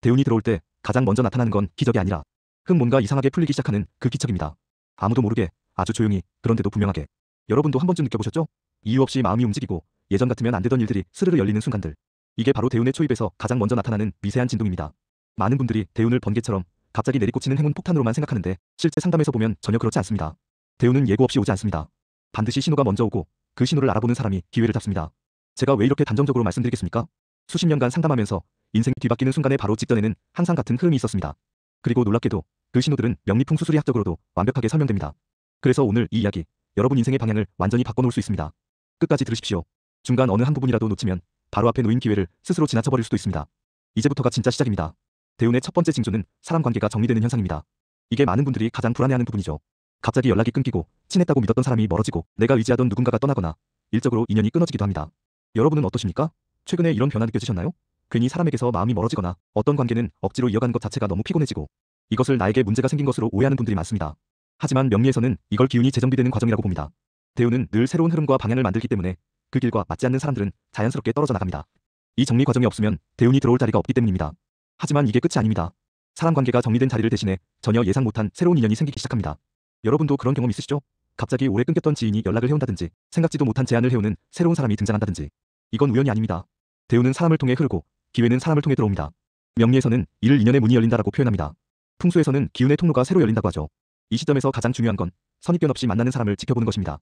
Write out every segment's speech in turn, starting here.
대운이 들어올 때 가장 먼저 나타나는 건 기적이 아니라 뭔가 이상하게 풀리기 시작하는 그 기척입니다. 아무도 모르게 아주 조용히 그런데도 분명하게. 여러분도 한 번쯤 느껴보셨죠? 이유 없이 마음이 움직이고 예전 같으면 안 되던 일들이 스르르 열리는 순간들. 이게 바로 대운의 초입에서 가장 먼저 나타나는 미세한 진동입니다. 많은 분들이 대운을 번개처럼 갑자기 내리꽂히는 행운 폭탄으로만 생각하는데 실제 상담에서 보면 전혀 그렇지 않습니다. 대운은 예고 없이 오지 않습니다. 반드시 신호가 먼저 오고 그 신호를 알아보는 사람이 기회를 잡습니다. 제가 왜 이렇게 단정적으로 말씀드리겠습니까? 수십 년간 상담하면서 인생이 뒤바뀌는 순간에 바로 직전에는 항상 같은 흐름이 있었습니다. 그리고 놀랍게도 그 신호들은 명리풍수수리학적으로도 완벽하게 설명됩니다. 그래서 오늘 이 이야기, 여러분 인생의 방향을 완전히 바꿔놓을 수 있습니다. 끝까지 들으십시오. 중간 어느 한 부분이라도 놓치면 바로 앞에 놓인 기회를 스스로 지나쳐버릴 수도 있습니다. 이제부터가 진짜 시작입니다. 대운의 첫 번째 징조는 사람 관계가 정리되는 현상입니다. 이게 많은 분들이 가장 불안해하는 부분이죠. 갑자기 연락이 끊기고 친했다고 믿었던 사람이 멀어지고 내가 의지하던 누군가가 떠나거나 일적으로 인연이 끊어지기도 합니다. 여러분은 어떠십니까? 최근에 이런 변화 느껴지셨나요? 괜히 사람에게서 마음이 멀어지거나 어떤 관계는 억지로 이어가는 것 자체가 너무 피곤해지고 이것을 나에게 문제가 생긴 것으로 오해하는 분들이 많습니다. 하지만 명리에서는 이걸 기운이 재정비되는 과정이라고 봅니다. 대운은 늘 새로운 흐름과 방향을 만들기 때문에 그 길과 맞지 않는 사람들은 자연스럽게 떨어져 나갑니다. 이 정리 과정이 없으면 대운이 들어올 자리가 없기 때문입니다. 하지만 이게 끝이 아닙니다. 사람 관계가 정리된 자리를 대신해 전혀 예상 못한 새로운 인연이 생기기 시작합니다. 여러분도 그런 경험 있으시죠? 갑자기 오래 끊겼던 지인이 연락을 해온다든지 생각지도 못한 제안을 해오는 새로운 사람이 등장한다든지. 이건 우연이 아닙니다. 대운은 사람을 통해 흐르고 기회는 사람을 통해 들어옵니다. 명리에서는 이를 인연의 문이 열린다라고 표현합니다. 풍수에서는 기운의 통로가 새로 열린다고 하죠. 이 시점에서 가장 중요한 건 선입견 없이 만나는 사람을 지켜보는 것입니다.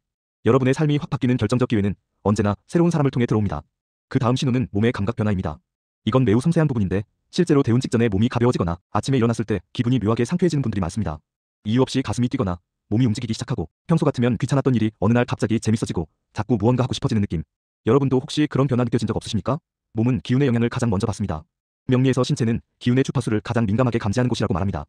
여러분의 삶이 확 바뀌는 결정적 기회는 언제나 새로운 사람을 통해 들어옵니다. 그 다음 신호는 몸의 감각 변화입니다. 이건 매우 섬세한 부분인데 실제로 대운 직전에 몸이 가벼워지거나 아침에 일어났을 때 기분이 묘하게 상쾌해지는 분들이 많습니다. 이유 없이 가슴이 뛰거나 몸이 움직이기 시작하고 평소 같으면 귀찮았던 일이 어느 날 갑자기 재밌어지고 자꾸 무언가 하고 싶어지는 느낌. 여러분도 혹시 그런 변화 느껴진 적 없으십니까? 몸은 기운의 영향을 가장 먼저 받습니다. 명리에서 신체는 기운의 주파수를 가장 민감하게 감지하는 곳이라고 말합니다.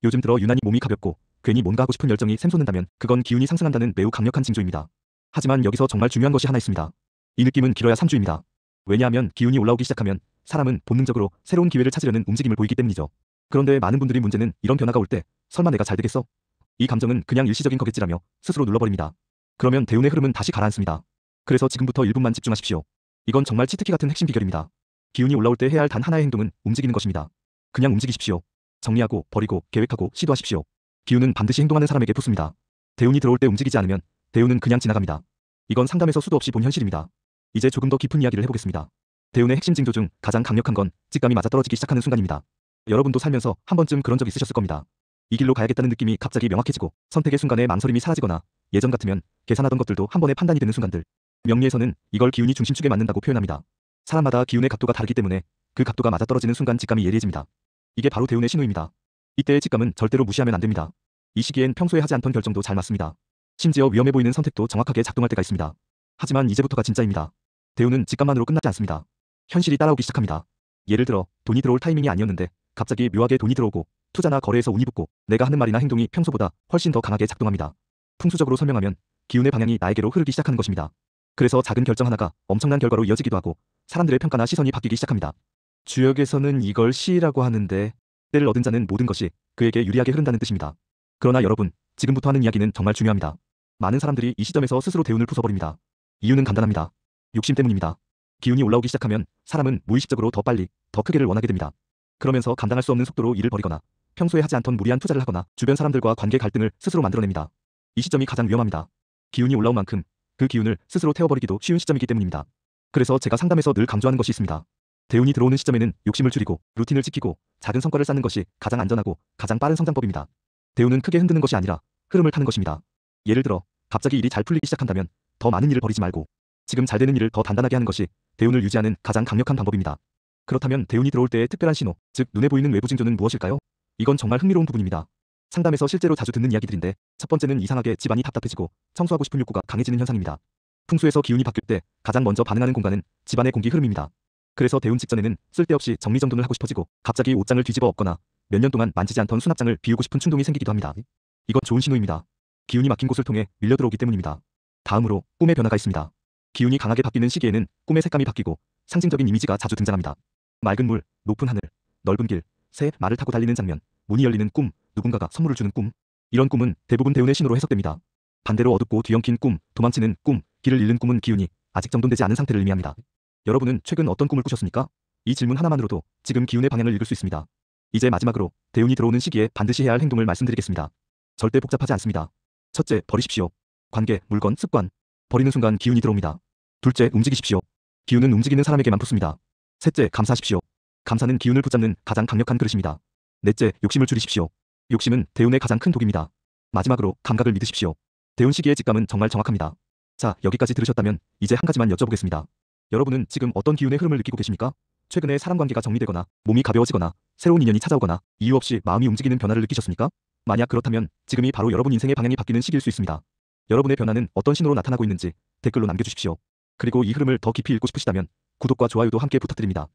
요즘 들어 유난히 몸이 가볍고 괜히 뭔가 하고 싶은 열정이 샘솟는다면 그건 기운이 상승한다는 매우 강력한 징조입니다. 하지만 여기서 정말 중요한 것이 하나 있습니다. 이 느낌은 길어야 3주입니다. 왜냐하면 기운이 올라오기 시작하면 사람은 본능적으로 새로운 기회를 찾으려는 움직임을 보이기 때문이죠. 그런데 많은 분들이 문제는 이런 변화가 올 때 설마 내가 잘 되겠어? 이 감정은 그냥 일시적인 거겠지라며 스스로 눌러버립니다. 그러면 대운의 흐름은 다시 가라앉습니다. 그래서 지금부터 1분만 집중하십시오. 이건 정말 치트키 같은 핵심 비결입니다. 기운이 올라올 때 해야 할 단 하나의 행동은 움직이는 것입니다. 그냥 움직이십시오. 정리하고 버리고 계획하고 시도하십시오. 기운은 반드시 행동하는 사람에게 붙습니다. 대운이 들어올 때 움직이지 않으면 대운은 그냥 지나갑니다. 이건 상담에서 수도 없이 본 현실입니다. 이제 조금 더 깊은 이야기를 해보겠습니다. 대운의 핵심 징조 중 가장 강력한 건 직감이 맞아떨어지기 시작하는 순간입니다. 여러분도 살면서 한 번쯤 그런 적 있으셨을 겁니다. 이 길로 가야겠다는 느낌이 갑자기 명확해지고 선택의 순간에 망설임이 사라지거나 예전 같으면 계산하던 것들도 한 번에 판단이 되는 순간들. 명리에서는 이걸 기운이 중심축에 맞는다고 표현합니다. 사람마다 기운의 각도가 다르기 때문에 그 각도가 맞아떨어지는 순간 직감이 예리해집니다. 이게 바로 대운의 신호입니다. 이때의 직감은 절대로 무시하면 안 됩니다. 이 시기엔 평소에 하지 않던 결정도 잘 맞습니다. 심지어 위험해 보이는 선택도 정확하게 작동할 때가 있습니다. 하지만 이제부터가 진짜입니다. 대운은 직감만으로 끝나지 않습니다. 현실이 따라오기 시작합니다. 예를 들어 돈이 들어올 타이밍이 아니었는데 갑자기 묘하게 돈이 들어오고 투자나 거래에서 운이 붙고 내가 하는 말이나 행동이 평소보다 훨씬 더 강하게 작동합니다. 풍수적으로 설명하면 기운의 방향이 나에게로 흐르기 시작하는 것입니다. 그래서 작은 결정 하나가 엄청난 결과로 이어지기도 하고 사람들의 평가나 시선이 바뀌기 시작합니다. 주역에서는 이걸 시라고 하는데 때를 얻은 자는 모든 것이 그에게 유리하게 흐른다는 뜻입니다. 그러나 여러분, 지금부터 하는 이야기는 정말 중요합니다. 많은 사람들이 이 시점에서 스스로 대운을 부숴버립니다. 이유는 간단합니다. 욕심 때문입니다. 기운이 올라오기 시작하면 사람은 무의식적으로 더 빨리, 더 크게를 원하게 됩니다. 그러면서 감당할 수 없는 속도로 일을 벌이거나 평소에 하지 않던 무리한 투자를 하거나 주변 사람들과 관계 갈등을 스스로 만들어냅니다. 이 시점이 가장 위험합니다. 기운이 올라온 만큼 그 기운을 스스로 태워버리기도 쉬운 시점이기 때문입니다. 그래서 제가 상담에서 늘 강조하는 것이 있습니다. 대운이 들어오는 시점에는 욕심을 줄이고 루틴을 지키고 작은 성과를 쌓는 것이 가장 안전하고 가장 빠른 성장법입니다. 대운은 크게 흔드는 것이 아니라 흐름을 타는 것입니다. 예를 들어 갑자기 일이 잘 풀리기 시작한다면 더 많은 일을 벌이지 말고 지금 잘 되는 일을 더 단단하게 하는 것이 대운을 유지하는 가장 강력한 방법입니다. 그렇다면 대운이 들어올 때의 특별한 신호, 즉 눈에 보이는 외부 징조는 무엇일까요? 이건 정말 흥미로운 부분입니다. 상담에서 실제로 자주 듣는 이야기들인데 첫 번째는 이상하게 집안이 답답해지고 청소하고 싶은 욕구가 강해지는 현상입니다. 풍수에서 기운이 바뀔 때 가장 먼저 반응하는 공간은 집안의 공기 흐름입니다. 그래서 대운 직전에는 쓸데없이 정리정돈을 하고 싶어지고 갑자기 옷장을 뒤집어 엎거나 몇 년 동안 만지지 않던 수납장을 비우고 싶은 충동이 생기기도 합니다. 이건 좋은 신호입니다. 기운이 막힌 곳을 통해 밀려 들어오기 때문입니다. 다음으로 꿈의 변화가 있습니다. 기운이 강하게 바뀌는 시기에는 꿈의 색감이 바뀌고 상징적인 이미지가 자주 등장합니다. 맑은 물, 높은 하늘, 넓은 길, 새 말을 타고 달리는 장면, 문이 열리는 꿈, 누군가가 선물을 주는 꿈. 이런 꿈은 대부분 대운의 신호로 해석됩니다. 반대로 어둡고 뒤엉킨 꿈, 도망치는 꿈, 길을 잃는 꿈은 기운이 아직 정돈되지 않은 상태를 의미합니다. 여러분은 최근 어떤 꿈을 꾸셨습니까? 이 질문 하나만으로도 지금 기운의 방향을 읽을 수 있습니다. 이제 마지막으로 대운이 들어오는 시기에 반드시 해야 할 행동을 말씀드리겠습니다. 절대 복잡하지 않습니다. 첫째, 버리십시오. 관계, 물건, 습관. 버리는 순간 기운이 들어옵니다. 둘째, 움직이십시오. 기운은 움직이는 사람에게만 붙습니다. 셋째, 감사하십시오. 감사는 기운을 붙잡는 가장 강력한 그릇입니다. 넷째, 욕심을 줄이십시오. 욕심은 대운의 가장 큰 독입니다. 마지막으로 감각을 믿으십시오. 대운 시기의 직감은 정말 정확합니다. 자, 여기까지 들으셨다면 이제 한 가지만 여쭤보겠습니다. 여러분은 지금 어떤 기운의 흐름을 느끼고 계십니까? 최근에 사람 관계가 정리되거나 몸이 가벼워지거나 새로운 인연이 찾아오거나 이유 없이 마음이 움직이는 변화를 느끼셨습니까? 만약 그렇다면 지금이 바로 여러분 인생의 방향이 바뀌는 시기일 수 있습니다. 여러분의 변화는 어떤 신호로 나타나고 있는지 댓글로 남겨주십시오. 그리고 이 흐름을 더 깊이 읽고 싶으시다면 구독과 좋아요도 함께 부탁드립니다.